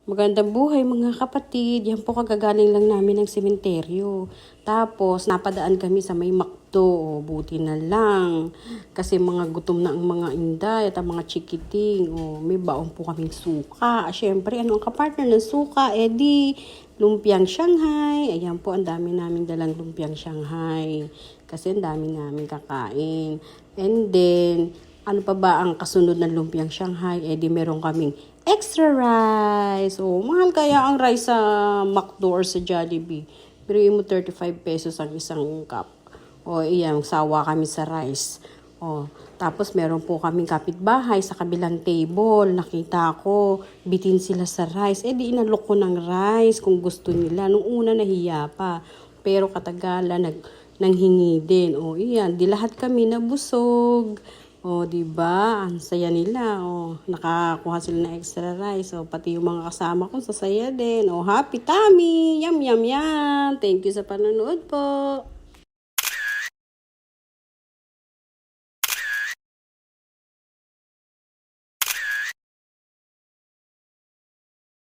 Magandang buhay mga kapatid. Yan po kagagaling lang namin ng sementeryo. Tapos napadaan kami sa may McDo. O, buti na lang. Kasi mga gutom na ang mga inday at ang mga chikiting. O, may baon po kaming suka. Siyempre, ano ang kapartner ng suka? Di lumpiang Shanghai. Ayan po, ang dami namin dalang lumpiang Shanghai. Kasi ang dami namin kakain. And then, ano pa ba ang kasunod ng lumpiang Shanghai? Di meron kaming extra rice. Mahal kaya ang rice sa McDo or sa Jollibee. Biruin mo 35 pesos ang isang cup. Iyan, sawa kami sa rice. Tapos meron po kaming kapitbahay sa kabilang table. Nakita ko, bitin sila sa rice. Di inalok ko ng rice kung gusto nila. Nung una nahiya pa. Pero katagalan, nanghingi din. Iyan, di lahat kami nabusog. Di ba? Ang saya nila. Nakakuha sila ng extra rice. Pati yung mga kasama ko sasaya din. Happy tummy! Yum, yum, yum! Thank you sa panonood po.